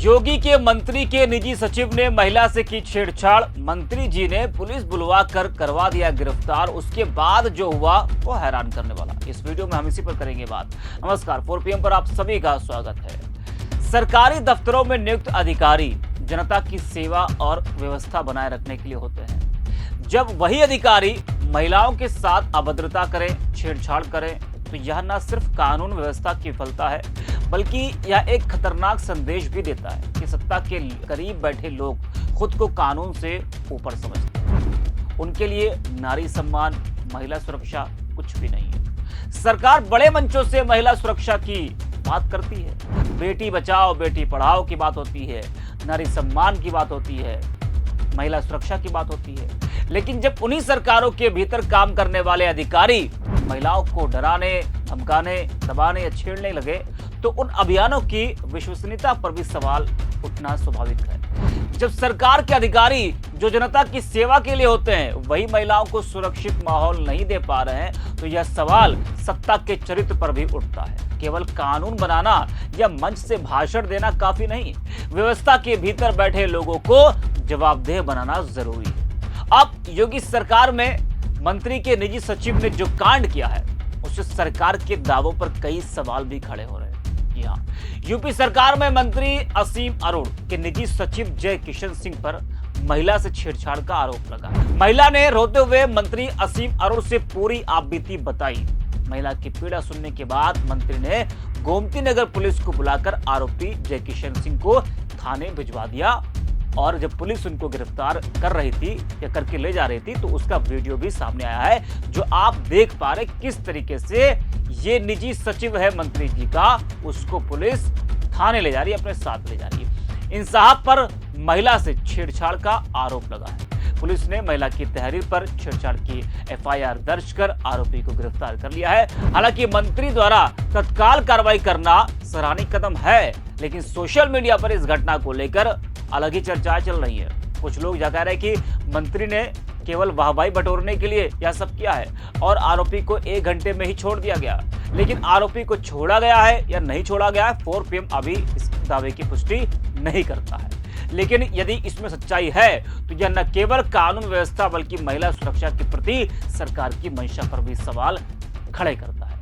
योगी के मंत्री के निजी सचिव ने महिला से की छेड़छाड़। मंत्री जी ने पुलिस बुलवा कर करवा दिया गिरफ्तार। उसके बाद जो हुआ वो हैरान करने वाला। इस वीडियो में हम इसी पर करेंगे बात। नमस्कार, 4 PM पर आप सभी का स्वागत है। सरकारी दफ्तरों में नियुक्त अधिकारी जनता की सेवा और व्यवस्था बनाए रखने के लिए होते हैं। जब वही अधिकारी महिलाओं के साथ अभद्रता करें, छेड़छाड़ करें, तो यह न सिर्फ कानून व्यवस्था की विफलता है, बल्कि यह एक खतरनाक संदेश भी देता है कि सत्ता के करीब बैठे लोग खुद को कानून से ऊपर समझते हैं। उनके लिए नारी सम्मान, महिला सुरक्षा कुछ भी नहीं है। सरकार बड़े मंचों से महिला सुरक्षा की बात करती है, बेटी बचाओ बेटी पढ़ाओ की बात होती है, नारी सम्मान की बात होती है, महिला सुरक्षा की बात होती है। लेकिन जब उन्हीं सरकारों के भीतर काम करने वाले अधिकारी महिलाओं को डराने, धमकाने, दबाने या छेड़ने लगे, तो उन अभियानों की विश्वसनीयता पर भी सवाल उठना स्वाभाविक है। जब सरकार के अधिकारी जो जनता की सेवा के लिए होते हैं वही महिलाओं को सुरक्षित माहौल नहीं दे पा रहे हैं, तो यह सवाल सत्ता के चरित्र पर भी उठता है। केवल कानून बनाना या मंच से भाषण देना काफी नहीं, व्यवस्था के भीतर बैठे लोगों को जवाबदेह बनाना जरूरी है। अब योगी सरकार में मंत्री के निजी सचिव ने जो कांड किया है, उससे सरकार के दावों पर कई सवाल भी खड़े हो रहे हैं। जी हाँ, यूपी सरकार में मंत्री असीम अरुण के निजी सचिव जय किशन सिंह पर महिला से छेड़छाड़ का आरोप लगा। महिला ने रोते हुए मंत्री असीम अरुण से पूरी आपबीती बताई। महिला की पीड़ा सुनने के बाद मंत्री ने गोमती नगर पुलिस को बुलाकर आरोपी जय किशन सिंह को थाने भिजवा दिया। और जब पुलिस उनको गिरफ्तार कर रही थी या करके ले जा रही थी, तो उसका वीडियो भी सामने आया है, जो आप देख पा रहे किस तरीके से ये निजी सचिव है मंत्री जी का, उसको पुलिस थाने ले जा रही है, अपने साथ ले जा रही है। इन साहब पर महिला से छेड़छाड़ का आरोप लगा है। पुलिस ने महिला की तहरीर पर छेड़छाड़ की FIR दर्ज कर आरोपी को गिरफ्तार कर लिया है। हालांकि मंत्री द्वारा तत्काल कार्रवाई करना सराहनीय कदम है, लेकिन सोशल मीडिया पर इस घटना को लेकर अलग ही चर्चाएं चल रही है। कुछ लोग यह कह रहे हैं कि मंत्री ने केवल वाहवाही बटोरने के लिए यह सब किया है और आरोपी को 1 घंटे में ही छोड़ दिया गया। लेकिन आरोपी को छोड़ा गया है या नहीं छोड़ा गया है, 4 PM अभी इस दावे की पुष्टि नहीं करता है। लेकिन यदि इसमें सच्चाई है, तो यह न केवल कानून व्यवस्था बल्कि महिला सुरक्षा के प्रति सरकार की मंशा पर भी सवाल खड़े करता है।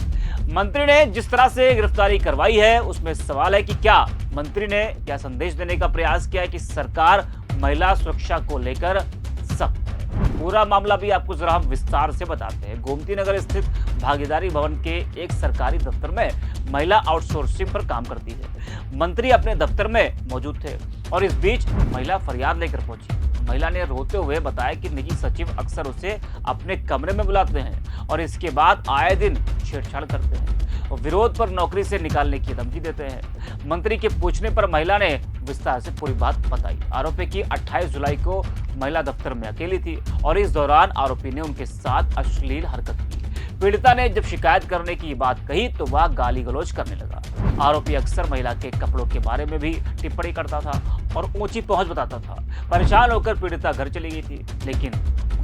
मंत्री ने जिस तरह से गिरफ्तारी करवाई है, उसमें सवाल है कि क्या मंत्री ने क्या संदेश देने का प्रयास किया है कि सरकार महिला सुरक्षा को लेकर सख्त है। पूरा मामला भी आपको जरा हम विस्तार से बताते हैं। गोमती नगर स्थित भागीदारी भवन के एक सरकारी दफ्तर में महिला आउटसोर्सिंग पर काम करती है। मंत्री अपने दफ्तर में मौजूद थे और इस बीच महिला फरियाद लेकर पहुंची। महिला ने रोते हुए बताया कि निजी सचिव अक्सर उसे अपने कमरे में बुलाते हैं और इसके बाद आए दिन छेड़छाड़ करते हैं और विरोध पर नौकरी से निकालने की धमकी देते हैं। मंत्री के पूछने पर महिला ने विस्तार से पूरी बात बताई। आरोपी की 28 जुलाई को महिला दफ्तर में अकेली थी और इस दौरान आरोपी ने उनके साथ अश्लील हरकत की। पीड़िता ने जब शिकायत करने की बात कही तो वह गाली गलौज करने लगा। आरोपी अक्सर महिला के कपड़ों के बारे में भी टिप्पणी करता था और ऊंची पहुंच बताता था। परेशान होकर पीड़िता घर चली गई थी, लेकिन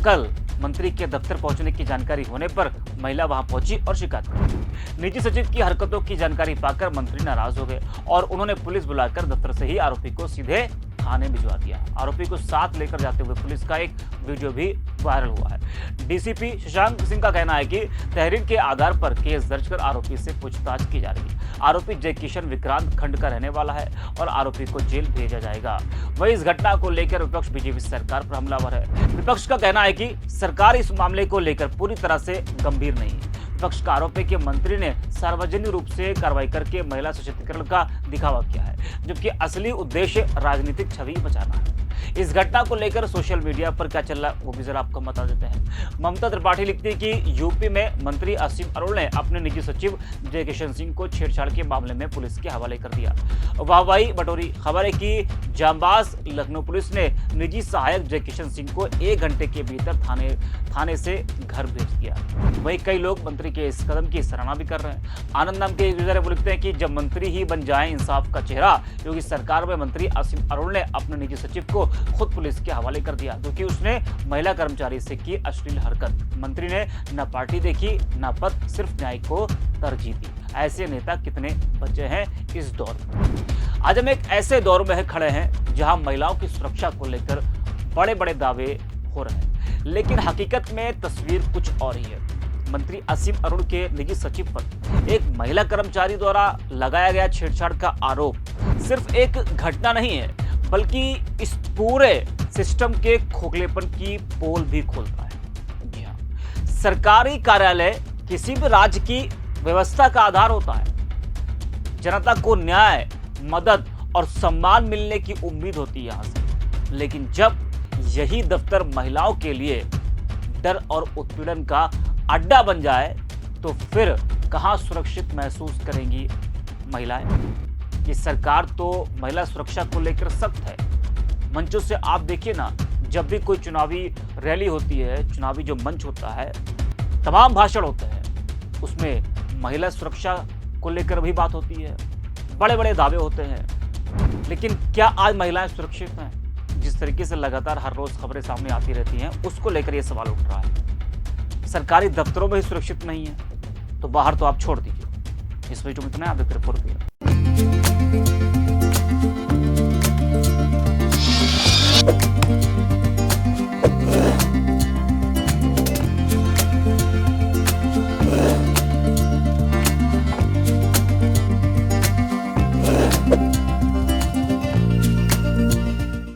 कल मंत्री के दफ्तर पहुंचने की जानकारी होने पर महिला वहां पहुंची और शिकायत कर। निजी सचिव की हरकतों की जानकारी पाकर मंत्री नाराज हो गए और उन्होंने पुलिस बुलाकर दफ्तर से ही आरोपी को सीधे थाने भिजवा दिया। आरोपी को साथ लेकर जाते हुए पुलिस का एक वीडियो भी वायरल हुआ है। DCP शशांक सिंह का कहना है कि तहरीर के आधार पर केस दर्ज कर आरोपी से पूछताछ की जा रही है। आरोपी जय किशन विक्रांत खंड का रहने वाला है और आरोपी को जेल भेजा जाएगा। वही इस घटना को लेकर विपक्ष बीजेपी सरकार पर हमलावर है। विपक्ष का कहना है कि सरकार इस मामले को लेकर पूरी तरह से गंभीर नहीं है। विपक्ष का आरोप है कि मंत्री ने सार्वजनिक रूप से कार्रवाई करके महिला सशक्तिकरण का दिखावा किया है, जबकि असली उद्देश्य राजनीतिक छवि बचाना है। इस घटना को लेकर सोशल मीडिया पर क्या चल रहा है वो भी जरा आपको बता देते हैं। ममता त्रिपाठी लिखती है कि यूपी में मंत्री असीम अरुण ने अपने निजी सचिव जय किशन सिंह को छेड़छाड़ के मामले में पुलिस के हवाले कर दिया। वाहवाही बटोरी। खबर है कि जांबाज लखनऊ पुलिस ने निजी सहायक जय किशन सिंह को 1 घंटे के भीतर थाने से घर भेज दिया। वहीं कई लोग मंत्री के इस कदम की सराहना भी कर रहे हैं। आनंद नाम के यूजर वो लिखते हैं कि जब मंत्री ही बन जाए इंसाफ का चेहरा। योगी सरकार में मंत्री असीम अरुण ने अपने निजी सचिव को खुद पुलिस के हवाले कर दिया, क्योंकि उसने महिला कर्मचारी से की अश्लील हरकत। मंत्री ने न पार्टी देखी न पद, सिर्फ न्याय को तरजीह दी। ऐसे नेता कितने बचे हैं इस दौर में। आज हम एक ऐसे दौर में खड़े हैं जहां महिलाओं की सुरक्षा को लेकर बड़े बड़े दावे हो रहे हैं, लेकिन हकीकत में तस्वीर कुछ और ही है। मंत्री असीम अरुण के निजी सचिव पर एक महिला कर्मचारी द्वारा लगाया गया छेड़छाड़ का आरोप सिर्फ एक घटना नहीं है, बल्कि इस पूरे सिस्टम के खोखलेपन की पोल भी खोलता है। जी हाँ, सरकारी कार्यालय किसी भी राज्य की व्यवस्था का आधार होता है। जनता को न्याय, मदद और सम्मान मिलने की उम्मीद होती है यहां से, लेकिन जब यही दफ्तर महिलाओं के लिए डर और उत्पीड़न का अड्डा बन जाए तो फिर कहां सुरक्षित महसूस करेंगी महिलाएं। ये सरकार तो महिला सुरक्षा को लेकर सख्त है। मंचों से आप देखिए ना, जब भी कोई चुनावी रैली होती है, चुनावी जो मंच होता है, तमाम भाषण होते हैं, उसमें महिला सुरक्षा को लेकर भी बात होती है, बड़े बड़े दावे होते हैं। लेकिन क्या आज महिलाएं सुरक्षित हैं? जिस तरीके से लगातार हर रोज खबरें सामने आती रहती हैं, उसको लेकर यह सवाल उठ रहा है। सरकारी दफ्तरों में ही सुरक्षित नहीं है तो बाहर तो आप छोड़ दीजिए। इस वीडियो में इतना, आप देखते रहिए।